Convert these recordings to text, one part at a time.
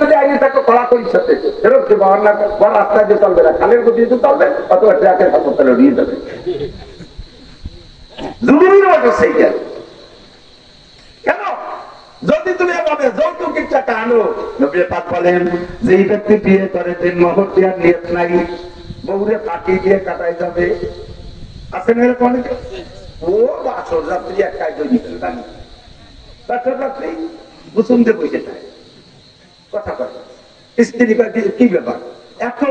যদি আইনে থাকো কড়াকড়ির সাথে ফেরত দেবো, আর না বড় রাস্তায় দিয়ে চলবে না, খালের গতিতে চলবে অথবা ট্রাকের হাসপাতালে নিয়ে যাবে। জরুরির মতো সেইটা কেন? যদি তুমি এভাবে যৌতুকের টাকা আনো, নবী পাক বলেন যে এই ব্যক্তি বিয়ে করে দিন মোহর দেওয়ার নিয়ত নাই, বউরে ফাঁকি দিয়ে কাটাই যাবে। আছে না এরকম অনেকে? ও বাসর রাত্রি একাই জমি জানি বাসর রাত্রি গুসুম দিয়ে বসে যায় কথা কথা স্ত্রী কি ব্যাপার? এত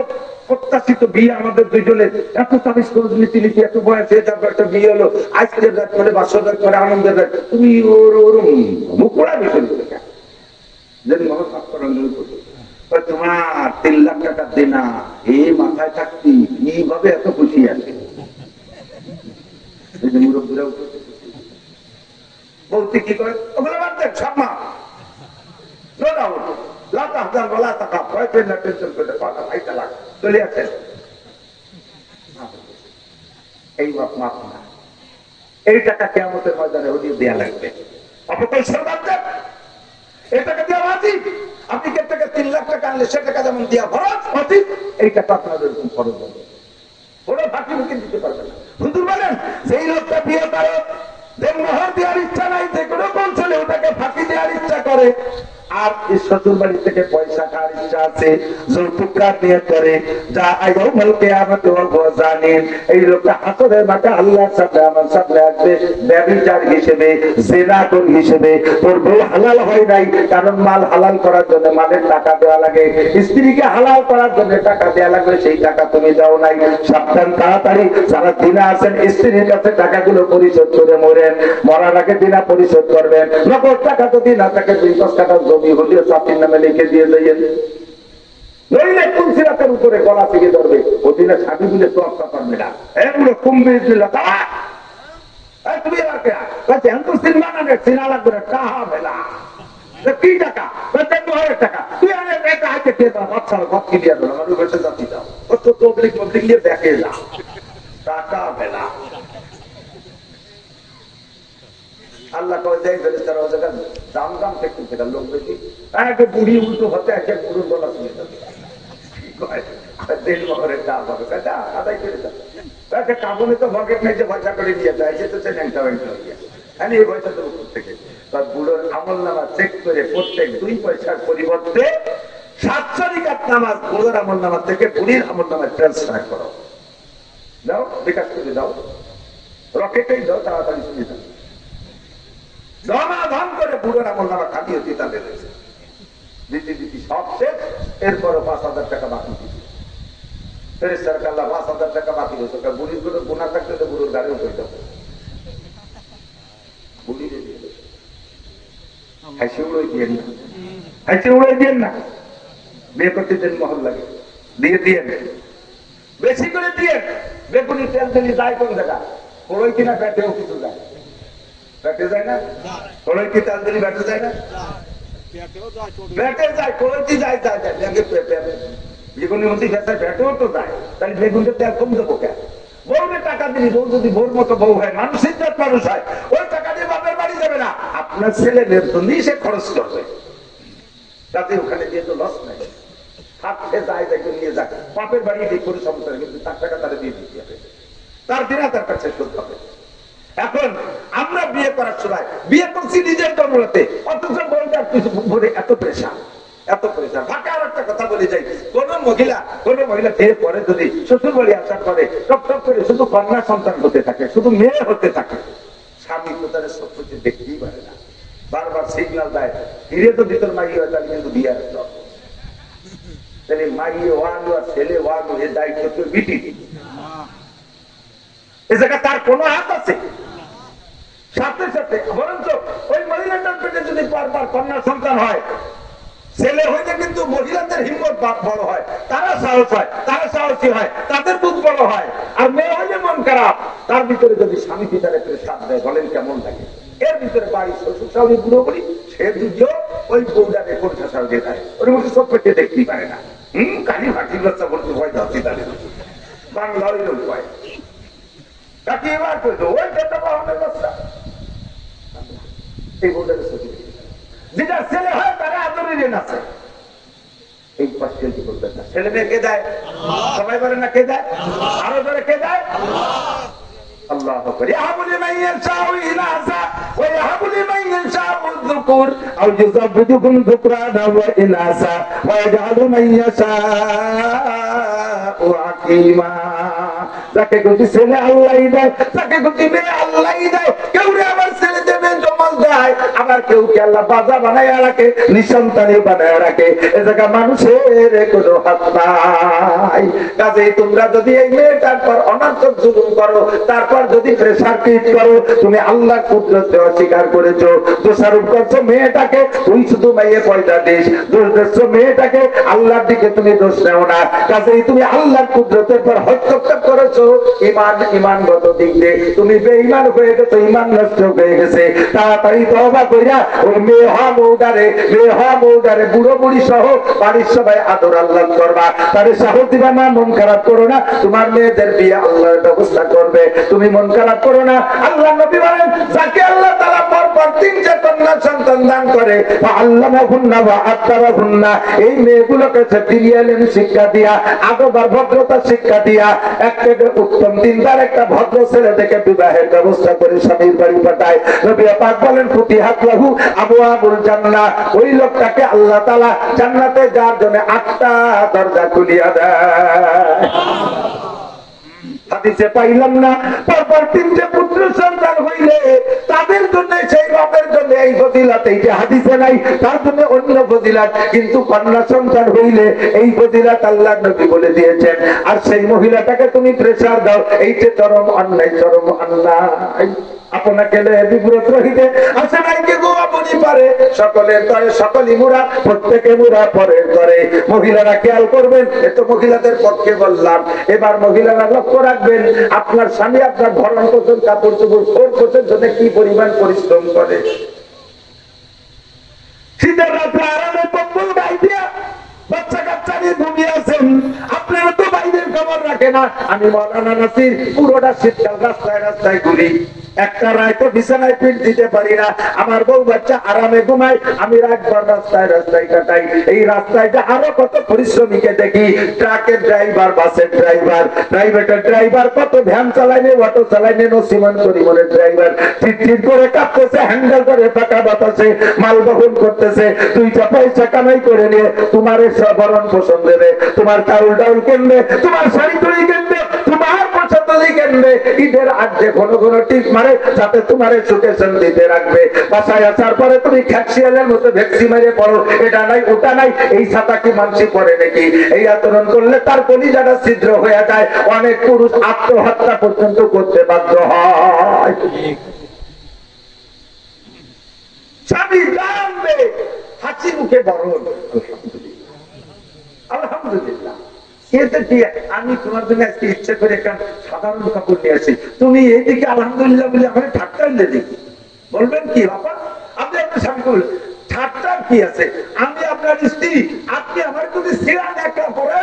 প্রত্যাশিত বিয়ে আমাদের দুজনের, এত তাবিজ নীতি এত বয়স হয়ে যাবে একটা বিয়ে হলো, আজকের রাত করে বাসর রাত করে আনন্দের রাত, তুমি ওর মুখোড়া বিষয় তোমার 3 লাখ টাকা দেনা এই মাথায় থাকতি এইভাবে এত খুশি আছে। বলতে কি করে ওগুলো বাদ দেন সব মা চলে আসেন এই বাপ মাপ না, এই টাকা কিয়ামতের ময়দানে ওদিকে দেয়া লাগবে। অপকৌশল বাদ দেন, এই টাকা দেওয়া বাতিল। আপনি কে টাকা 3 লাখ টাকা আনলে সে টাকা যেমন দেওয়া ফরজ বাতিল, এই টাকা আপনাদের এরকম ফরজ হবে, কোনো ফাঁকি মুখে দিতে পারবে না। হুজুর বলেন যেই লোকটা বিয়ে করে মোহর দেওয়ার ইচ্ছা নাই, যে কোনো কৌশলে ওটাকে ফাঁকি দেওয়ার ইচ্ছা করে, আর শ্বশুর বাড়ি থেকে পয়সা খাওয়ার ইচ্ছা আছে, যৌতুক নিয়ে করে যা আইও বলতে আমাকে জানেন এই লোকটা হাসরের মাঠে আল্লাহর সাথে আমার সাথে আসবে ব্যভিচার হিসেবে, জিনাকুর হিসেবে। তোর বউ হালাল হয় নাই, কারণ মাল হালাল করার জন্য মালের টাকা দেওয়া লাগে, স্ত্রীকে হালাল করার জন্য টাকা দেওয়া লাগবে, সেই টাকা তুমি দাও নাই। সাবধান, তাড়াতাড়ি যারা দিনা আছেন স্ত্রীর কাছে টাকাগুলো পরিশোধ করে মরেন, মরার আগে দিনা পরিশোধ করবেন। নগদ টাকা যদি না থাকে 2 টাকা জমি হলেও চাপির নামে লিখে দিয়ে যাইয়েন, নইলে তুলসিরাতের উপরে গলা থেকে ধরবে, ওদিনে স্বামী গুলে তোয়াক্কা পারবে না। এগুলো কুম্ভে দিল তুমি এবার কে সিনেমা না সিনা লাগবে না টাহা ভেলা কি টাকা 1000 টাকা তুই আনে টাকা হাতে দিয়ে দাও, বাচ্চা ঘর কি দিয়ে দাও, আমার বেঁচে যাচ্ছি দাও, ও তো পাবলিক নিয়ে দেখে যা টাকা ভেলা। আল্লাহ দাম দাম থেকে লোক বেশি একটা বুড়ি উল্টো হতে একটা বুড়োর গলা শুনে যাবে, আদায় করে যাবে কাবনে তো ভগেট নেই যে পয়সা করে নিয়ে যায়, সে তো সে ন্যাংটা ব্যাংটা হয়ে গেছে, হ্যাঁ এই পয়সা তো উপর থেকে বুড়োর আমল নামা চেক করে প্রত্যেক 2 পয়সার পরিবর্তে 700 রিকাত নামাজ বুড়োর আমল নামা থেকে বুড়ির আমল নামায় ট্রান্সফার করো, দাও বিকাশ করে দাও, রকেটেই দাও, তাড়াতাড়ি শুনে যাও, ধমাধম করে বুড়োর আমল নামা খাটিয়ে দিতে রয়েছে, দিতে দিতে সব শেষ। এরপরও 5000 টাকা বাকি দিচ্ছে, ফেরেশতার আল্লাহ 5000 টাকা বাকি রয়েছে, বুড়ির গুলো গুণা থাকলে তো বুড়োর গাড়িও করে দেবো, বুড়িরে দিয়ে দেবে, হাসি উড়ে দিয়ে না, হাসি উড়ে দিয়ে না, বিয়ে করতে দেন মহল লাগে দিয়ে দিয়ে বেশি করে দিয়ে। বেগুনি তেল তেলি যায় কোন জায়গা, ওই কিনা ব্যাটেও কিছু যায়, ব্যাটে যায় না, ওই কি তেল তেলি ব্যাটে যায় না, ব্যাটে যায়, কোলটি যায় যায় যায় বেগুনি মধ্যে ব্যাটেও তো যায়, তাহলে বেগুনটা তেল কম দেবো কেন? বউকে টাকা দিলি, বউ যদি বউর মতো বউ হয়, মানুষের জাত মানুষ হয়, ওই টাকা দিয়ে বাপের বাড়ি যাবে না, আপনার ছেলেদের জন্যই সে খরচ করবে, তাতে ওখানে দিয়ে তো লস নাই, হাতে যায় দেখে নিয়ে যাক বাপের বাড়ি দিয়ে কোনো সমস্যা নেই, কিন্তু তার টাকা তারা দিয়ে দিতে হবে, তার দিনা তার কাছে শোধ হবে। এখন আমরা বিয়ে করার সময় বিয়ে করছি নিজের জন্মতে, অথচ বউটার কিছু ভরে এত প্রেশার, এত প্রেশার। ফাঁকা আর একটা কথা বলে যাই, কোন মহিলা বিয়ে পরে যদি শ্বশুর বাড়ি আসার পরে টপ টপ করে শুধু কন্যা সন্তান হতে থাকে, শুধু মেয়ে হতে থাকে, স্বামী তো তাদের সব কিছু দেখতেই পারে না, বারবার সিগন্যাল দেয়, ধীরে তো ভিতর মাইয়ে হয়, তাহলে কিন্তু বিয়ে আসতে হবে, তাহলে মাইয়ে ওয়ান আর ছেলে ওয়ান, এর দায়িত্ব তো বিটি, এ জায়গা তার কোনো হাত আছে? সাথে সাথে বরঞ্চ ওই মহিলাটার পেটে যদি বারবার কন্যা সন্তান হয়, ছেলে হইলে কিন্তু মহিলাদের হিম্মত বড় হয়, তারা সাহস হয়, তারা সাহসী হয়, তাদের বুধ বড় হয়। আর মেয়ে হইলে মন খারাপ, তার ভিতরে যদি স্বামী পিতার একটু সাথ দেয়, বলেন কেমন লাগে? এর ভিতরে বাড়ি শ্বশুর শাশুড়ি বুড়ো বলি, সে যদিও ওই বউটাকে কোনটা সাহায্য দেয়, ওর মধ্যে সব পেটে দেখতেই পারে না, কালি ভাটির বাচ্চা বলতে ভয় যাচ্ছে, তাদের বাংলা ওই লোক ভয় কাকি এবার করতো ওই যেটা বাহনের বাচ্চা, এই বউটাকে সত্যি যেটা ছেলে হয় তারা আদরের আছে, ছেলে মেয়ে কে দেয়? সবাই বলে না কে দেয়? আরো ধরে কে দেয়? আল্লাহ আকবার। ইয়াহাবু লিমান ইয়াশাউ ইনাসা ওয়া ইয়াহাবু লিমান ইয়াশাউ যুকুর আও ইউযাব্বিজুহুম যুকরানা ওয়া ইনাসা ওয়া ইয়াজআলু মান ইয়াশাউ আকীমা। যাকে খুশি ছেলে আল্লাহই দেয়, যাকে খুশি মেয়ে আল্লাহই দেয়। কেউ আবার ছেলে দেবে জমাল দেয়, আবার কেউ কে আল্লাহ বাজা বানায় রাখে, নিঃসন্তানী বানায় রাখে। এ জায়গা মানুষের কোনো হাত নাই। কাজেই তোমরা যদি এই মেয়েটার পর অনার্থক জুলুম করো, তারপর যদি প্রেসার ক্রিয়েট করো, তুমি আল্লাহর কুদরতকে অস্বীকার করেছো, দোষারোপ করছো মেয়েটাকে। তুই শুধু মেয়ে পয়দা দিস, দোষ দিচ্ছ মেয়েটাকে, আল্লাহর দিকে তুমি দোষ নেও না। কাজেই তুমি আল্লাহর কুদরতের পর হস্তক্ষেপ করেছো। ইমানগত দিক দিয়ে তুমি বেঈমান হয়ে গেছো, ইমান নষ্ট হয়ে গেছে। তাড়াতাড়ি তওবা কইরা ওই মেয়ে হওয়া মৌদারে বুড়ো বুড়ি সহ বাড়ির সবাই আদর আল্লাহ করবা, তারে সাহস দিবা না, মন খারাপ করো না। তোমার মেয়েদের বিয়ে আল্লাহর ব্যবস্থা করবে, তুমি মন খারাপ করো না। আল্লাহ নবী বলেন, যাকে আল্লাহ তাআলা পরপর তিনটা কন্যা সন্তান দান করে, আল্লামাহুন্না ওয়া আত্তারাহুন্না, এই মেয়েগুলোকে দিলেন শিক্ষা দিয়া, আদব আর ভদ্রতা শিক্ষা দিয়া, একটা উত্তম দিনদার একটা ভদ্র ছেলে থেকে বিবাহের ব্যবস্থা করে স্বামীর বাড়ি পাঠায়। নবী পাক বলেন, ফুতিহাত লাহু আবওয়াবুল জান্নাহ, ওই লোকটাকে আল্লাহ তাআলা জান্নাতে যাওয়ার জন্য 8টা দরজা খুলিয়া দেয়। হাদিসে পাইলাম না পরপর 3টে পুত্র সন্তান হইলে তাদের জন্য, সেই বাপের জন্য এই ফজিলত, এই যে হাদিসে নাই, তার জন্য অন্য ফজিলত, কিন্তু কন্যা সন্তান হইলে এই ফজিলত আল্লাহর নবী বলে দিয়েছেন। আর সেই মহিলাটাকে তুমি প্রেসার দাও, এইটা চরম অন্যায়, চরম অন্যায়। আপনাকে বিব্রত রহিতে আসে নাই কে গো, আপনি পারে সকলের তরে সকলই মুরা, প্রত্যেকে মুরা পরের তরে। মহিলারা খেয়াল করবেন, এত মহিলাদের পক্ষে বললাম। এবার মহিলারা লক্ষ্য রাখবেন, আপনার স্বামী আপনার ভরণ পোষণ, কাপড় চোপড়, ফোর পোষের জন্য কি পরিমাণ পরিশ্রম করে। শীতের রাত্রে আরামে কম্বল গায়ে দিয়া বাচ্চা কাচ্চা নিয়ে ঘুমিয়ে আছেন, আপনারা তো বাইরের খবর রাখে না। আমি মৌলানা নাসির পুরোটা শীতকাল রাস্তায় রাস্তায় ঘুরি, একটা রায় তো বিছানায় পিঠ দিতে পারি না। আমার বউ বাচ্চা আরামে ঘুমায়, আমি রাতভর রাস্তায় রাস্তায় কাটাই। এই রাস্তায়টা আরো কত পরিশ্রমীকে দেখি, ট্রাকের ড্রাইভার, বাসের ড্রাইভার, প্রাইভেটের ড্রাইভার, কত ভ্যান চালাইনে, অটো চালাইনে, নসিমন পরিবহনের ড্রাইভার চিট করে কাঁপতেছে, হ্যান্ডেল করে ফাঁকা বাতাসে মাল বহন করতেছে। 2টা পয়সা কামাই করে নিয়ে তোমার ভরণ পোষণ দেবে, তোমার চাউল ডাউল কিনবে, তোমার শাড়ি টুড়ি কিনবে, তোমার পছন্দই কিনবে। ঈদের আগে ঘন ঘন টিপ মারে যাতে তোমার সুখে শান্তিতে রাখবে। বাসায় আসার পরে তুমি খ্যাকশিয়ালের মতো ভ্যাকসি মেরে পড়ো, এটা নাই ওটা নাই। এই ছাতা কি মানসি পড়ে নাকি? এই আচরণ করলে তার কলিজাটা ছিদ্র হয়ে যায়। অনেক পুরুষ আত্মহত্যা পর্যন্ত করতে বাধ্য হয়। স্বামী জানবে, হাসি মুখে বরণ, আলহামদুলিল্লাহ। আমি তোমার জন্য আজকে ইচ্ছা করে একটা সাধারণ কাপড় নিয়ে আসি, তুমি এইদিকে আলহামদুলিল্লাহ বলে আমার ঠাট্টা দেখি, বলবেন কি বাবা? আপনি আপনার স্বামীকে বলবেন, ঠাট্টার কি আছে? আমি আপনার স্ত্রী, আপনি আমার যদি সিরান একটা পরে